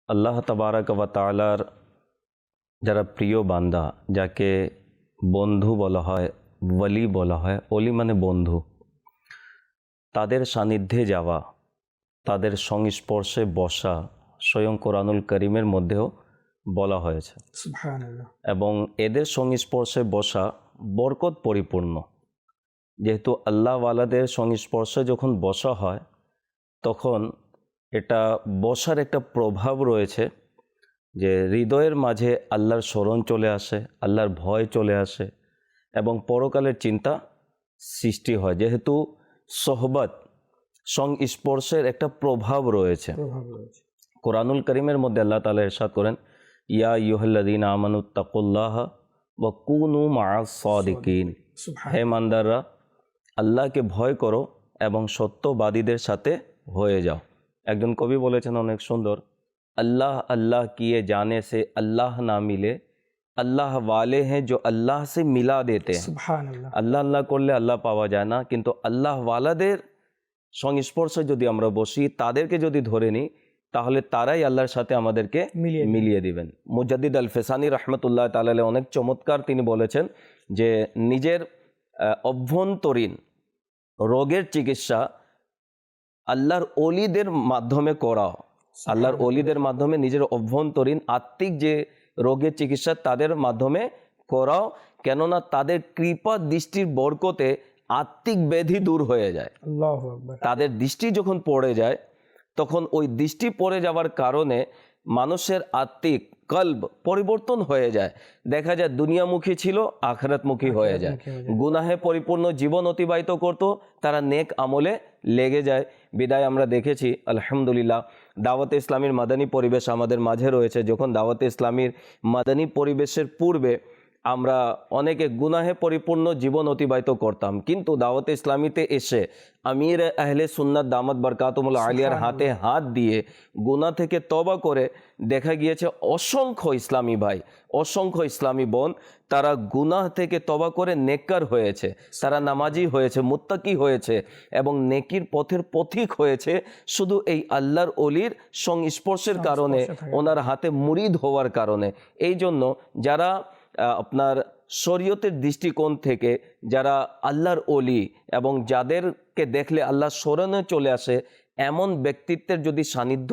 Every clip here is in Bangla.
আল্লাহ তাবারাক ওয়া তাআলার যারা প্রিয় বান্দা, যাকে বন্ধু বলা হয়, ওয়ালি বলা হয়, ওলি মানে বন্ধু, তাদের সান্নিধ্যে যাওয়া, তাদের সংস্পর্শে বসা স্বয়ং কোরআনুল করিমের মধ্যেও বলা হয়েছে। সুবহানাল্লাহ। এবং এদের সংস্পর্শে বসা বরকত পরিপূর্ণ। যেহেতু আল্লাহওয়ালাদের সংস্পর্শে যখন বসা হয়, তখন এটা বসার একটা প্রভাব রয়েছে যে হৃদয়ের মাঝে আল্লাহর স্মরণ চলে আসে, আল্লাহর ভয় চলে আসে এবং পরকালের চিন্তা সৃষ্টি হয়। যেহেতু সোহবত সংস্পর্শের একটা প্রভাব রয়েছে। কোরআনুল করিমের মধ্যে আল্লাহ তাআলা ইরশাদ করেন, ইয়া আইয়ুহাল্লাযীনা আমানুত্তাকুল্লাহা ওয়া কুনু মাআস সাদিকিন। হে ইমানদাররা, আল্লাহকে ভয় করো এবং সত্যবাদীদের সাথে হয়ে যাও। একজন কবি বলেছেন অনেক সুন্দর, अल्लाह अल्लाह किए जाने से अल्लाह ना मिले, अल्लाह वाले हैं जो अल्लाह से मिला देते हैं। আল্লাহ আল্লাহ করলে আল্লাহ পাওয়া যায় না, কিন্তু আল্লাহ ওয়ালাদের সংস্পর্শে যদি আমরা বসি, তাদেরকে যদি ধরে নিই, তাহলে তারাই আল্লাহর সাথে আমাদেরকে মিলিয়ে দিবেন। মুজাদ্দিদ আল ফেসানি রহমতুল্লাহ তাআলা অনেক চমৎকার তিনি বলেছেন যে নিজের অভ্যন্তরীণ রোগের চিকিৎসা আল্লাহর ওলিদের মাধ্যমে করা, আল্লাহর ওলিদের মাধ্যমে নিজের অভ্যন্তরীণ আত্মিক যে রোগের চিকিৎসা তাদের মাধ্যমে করাও, কেননা তাদের কৃপা দৃষ্টির বরকতে আত্মিক ব্যাধি দূর হয়ে যায়। আল্লাহু আকবার। তাদের দৃষ্টি যখন পড়ে যায়, তখন ওই দৃষ্টি পড়ে যাওয়ার কারণে মানুষের আত্মিক কলব পরিবর্তন হয়ে যায়। দেখা যায় দুনিয়ামুখী ছিল, আখিরাতমুখী হয়ে যায়। গুনাহে পরিপূর্ণ জীবন অতিবাহিত করত, তারা নেক আমলে লেগে যায়। বিদায় আমরা দেখেছি আলহামদুলিল্লাহ দাওয়াতে ইসলামীর মাদানী পরিবেশ আমাদের মাঝে রয়েছে। যখন দাওয়াতে ইসলামীর মাদানী পরিবেশের পূর্বে আমরা অনেকে গুনাহে পরিপূর্ণ জীবন অতিবাহিত করতাম, কিন্তু দাওয়াতে ইসলামীতে এসে আমির আহলে সুন্নাত দামাত বরকাতুহুল আলিয়ার হাতে হাত দিয়ে গুনাহ থেকে তওবা করে দেখা গিয়েছে অসংখ্য ইসলামী ভাই, অসংখ্য ইসলামী বোন, তারা গুনাহ থেকে তওবা করে নেককার হয়েছে, তারা নামাজি হয়েছে, মুত্তাকি হয়েছে এবং নেকির পথের পথিক হয়েছে, শুধু এই আল্লাহর ওলির সংস্পর্শের কারণে, ওনার হাতে মুরিদ হওয়ার কারণে। এই জন্য যারা আপনার শরীয়তের দৃষ্টিকোণ থেকে যারা আল্লাহর ওলি এবং যাদেরকে দেখলে আল্লাহ স্মরণে চলে আসে, এমন ব্যক্তিত্বের যদি সান্নিধ্য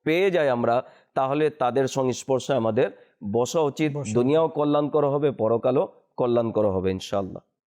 পেয়ে যায় আমরা, তাহলে তাদের সংস্পর্শে আমাদের বসা উচিত। দুনিয়াও কল্যাণকর হবে, পরকালও কল্যাণকর হবে ইনশাআল্লাহ।